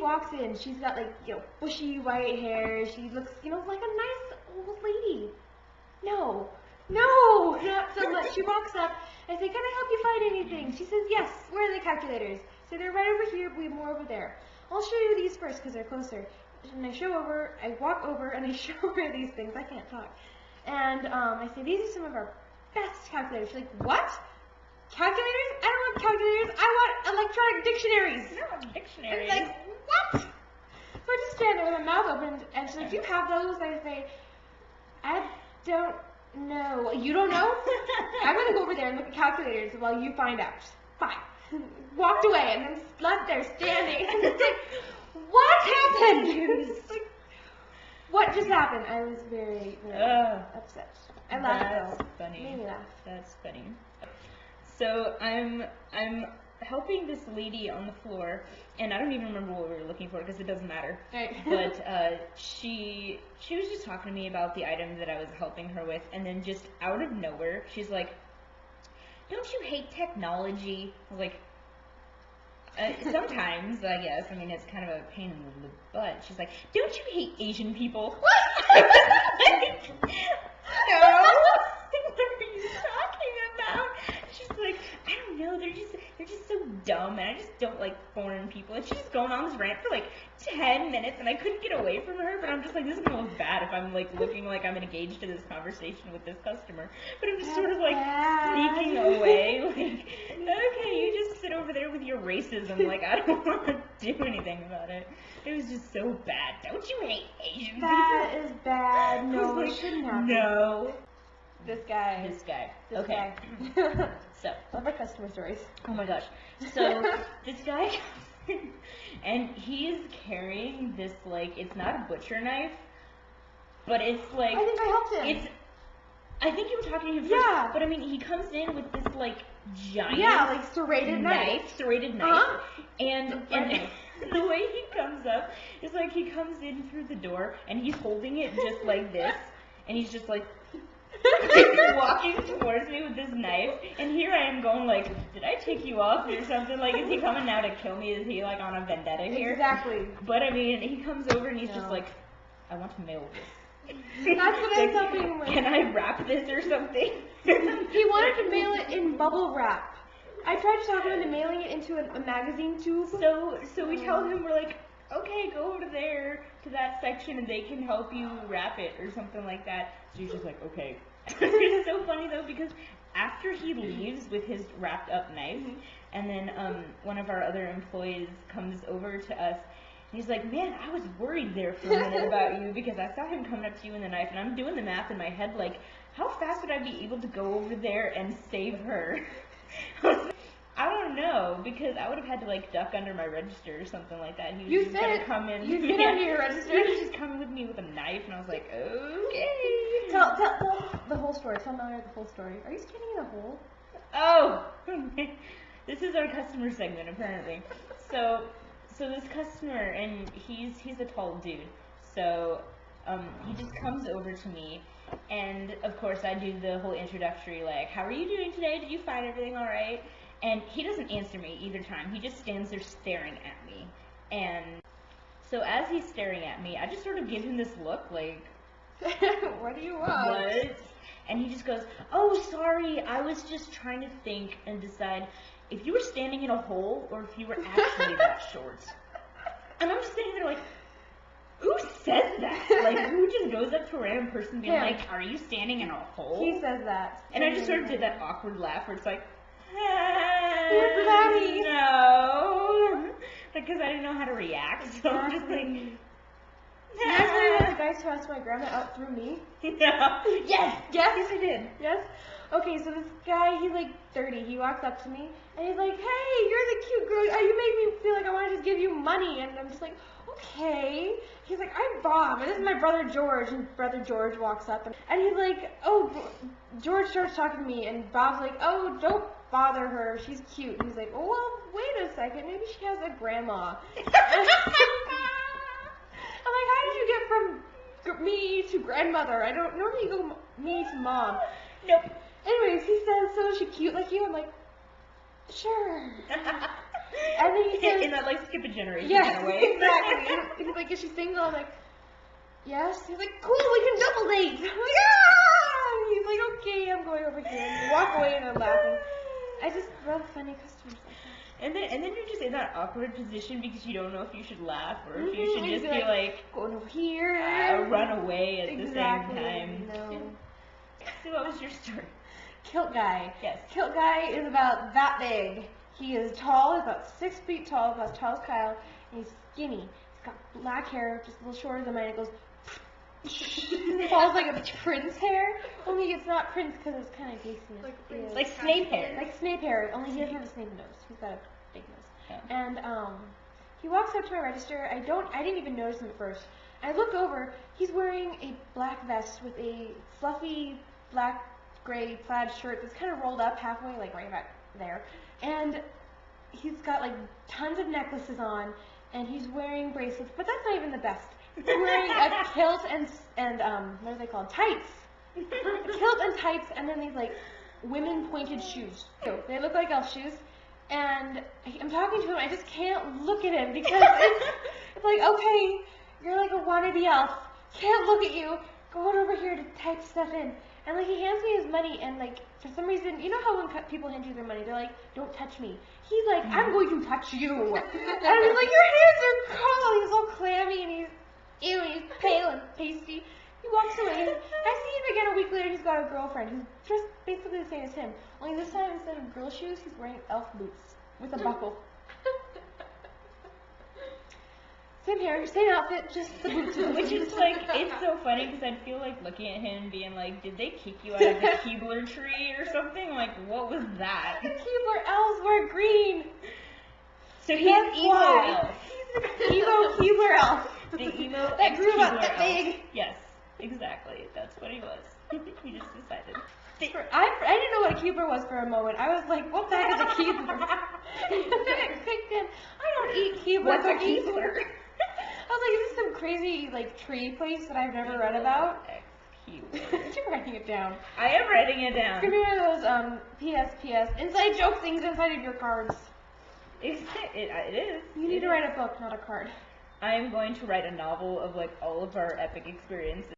walks in, she's got like, bushy white hair. She looks, like a nice old lady. No, not so much. She walks up. I say, can I help you find anything? She says, yes. Where are the calculators? So they're right over here, we have more over there. I'll show you these first because they're closer. And I walk over and I show her these things. I can't talk. And I say, these are some of our best calculators. She's like, what? Calculators? I don't want calculators. I want electronic dictionaries. I don't want dictionaries. It's like, what? So I just stand there with my mouth open, and she's like, do you have those? I say, I don't know. You don't know? I'm going to go over there and look at calculators while you find out. Fine. Walked away and then left there standing. And it's like, what happened? It's like, what just happened? I was very, very upset. I laughed. That's funny. Made me laugh. That's funny. So I'm helping this lady on the floor, and I don't even remember what we were looking for because it doesn't matter. Right. But she was just talking to me about the item that I was helping her with, and then just out of nowhere, she's like, "Don't you hate technology?" I was like, sometimes, I guess. I mean, it's kind of a pain in the butt. She's like, "Don't you hate Asian people?" What? No. What are you talking about? She's like, I don't know, they're just so dumb, and I just don't like foreign people. And she's just going on this rant for like 10 minutes, and I couldn't get away from her, but I'm just like, this is gonna look bad if I'm like looking like I'm engaged in this conversation with this customer. But I'm just sort of like sneaking away, like, okay, you just sit over there with your racism, like, I don't want to do anything about it. It was just so bad. Don't you hate Asian people? That is bad. No, like, it shouldn't happen. No. This guy. Okay. Guy. So. Love our customer stories. Oh my gosh. So this guy comes in, and he's carrying this, like, it's not a butcher knife, but it's like. I think I helped him. I think you were talking to him first. Yeah. But I mean, he comes in with this like giant. Yeah, like serrated knife. Serrated knife. Uh-huh. And the way he comes up is like he comes in through the door and he's holding it just like this, and he's just like walking towards me with this knife, and here I am going like, did I take you off or something? Like, is he coming now to kill me? Is he like on a vendetta here? Exactly. But I mean, he comes over and he's just like, I want to mail this. That's what I was helping with. Can I wrap this or something? He wanted to mail it in bubble wrap. I tried to talk him into mailing it into a magazine tube. So we tell him, we're like, okay, go over there to that section and they can help you wrap it or something like that. So he's just like, okay. It's so funny though, because after he leaves with his wrapped up knife, and then one of our other employees comes over to us, and he's like, man, I was worried there for a minute about you because I saw him coming up to you with a knife, and I'm doing the math in my head, like, how fast would I be able to go over there and save her? I don't know, because I would have had to like duck under my register or something like that. He was just gonna come in. You fit under your register. He was just coming with me with a knife, and I was like, okay. Tell the whole story. Tell Mallory the whole story. Are you standing in a hole? Oh, this is our customer segment apparently. So this customer, and he's a tall dude. So he just comes over to me, and of course I do the whole introductory like, how are you doing today? Did you find everything all right? And he doesn't answer me either time. He just stands there staring at me. And so as he's staring at me, I just sort of give him this look like, what do you want? What? And he just goes, oh, sorry, I was just trying to think and decide if you were standing in a hole or if you were actually that short. And I'm just sitting there like, who says that? Like, who just goes up to a random person being like, are you standing in a hole? He says that. And I just sort of did that awkward laugh where it's like, You're laughing. No. Because I didn't know how to react. So I'm just like, You guys remember the guys who asked my grandma out through me? No. Yes, I did. Yes? Okay, so this guy, he's like 30. He walks up to me, and he's like, hey, you're the cute girl. You make me feel like I want to just give you money. And I'm just like, okay. He's like, I'm Bob, and this is my brother George. And brother George walks up, and he's like, oh, George starts talking to me, and Bob's like, oh, don't bother her. She's cute. And he's like, oh, well, wait a second. Maybe she has a grandma. I'm like, how did you get from me to grandmother? I don't normally go me to mom. Nope. Anyways, he says, so is she cute like you? I'm like, sure. And then he says, in that like skip a generation yes, kind of way. exactly. And he's like, is she single? I'm like, yes. He's like, cool, we can double date. I'm like, ah! And he's like, okay, I'm going over here. And we walk away and I'm laughing. I just love funny customers like that. And then you're just in that awkward position because you don't know if you should laugh or if you should And just he'd be like going over here. run away at Exactly. the same time. No. So what was your story? Kilt guy. Yes. Kilt guy is about that big. He is tall, he's about 6 feet tall, about as tall as Kyle, and he's skinny. He's got black hair, just a little shorter than mine. It goes, falls like a prince hair. Only it's not prince because it's kind of gaseous. Like Snape hair. Like Snape hair, only he doesn't have a Snape nose. He's got a big nose. Yeah. And he walks up to my register. I didn't even notice him at first. I look over. He's wearing a black vest with a fluffy black gray plaid shirt that's kind of rolled up halfway, like right back there. And he's got like tons of necklaces on, and he's wearing bracelets. But that's not even the best. He's wearing a kilt and what are they called? Tights. A kilt and tights, and then these like women pointed shoes. They look like elf shoes. And I'm talking to him. I just can't look at him because it's like, okay, you're like a wannabe elf. Can't look at you. Going over here to type stuff in. And like he hands me his money, and like for some reason, you know how when people hand you their money, they're like, "Don't touch me." He's like, "I'm going to touch you." And he's like, "Your hands are cold." He's all clammy, and he's pale and pasty. He walks away. And I see him again a week later. He's got a girlfriend who's dressed basically the same as him. Only this time, instead of girl shoes, he's wearing elf boots with a buckle. Same hair, same outfit, just the boots. Which is like, it's so funny because I feel like looking at him being like, did they kick you out of the Keebler tree or something? Like, what was that? The Keebler elves were green. So he's That's emo why. elf. He's the emo Keebler elf. The emo that grew about ex-Keebler that elf. big. Yes, exactly. That's what he was. He just decided. I didn't know what a Keebler was for a moment. I was like, what the heck is a Keebler? It kicked in. I don't eat Keebler. What's a Keebler? I was like, is this some crazy like tree place that I've never read about? Ex-Keebler. You're writing it down. I am writing it down. It's gonna be one of those PS inside joke things inside of your cards. It is. You need to write a book, not a card. I am going to write a novel of like all of our epic experiences.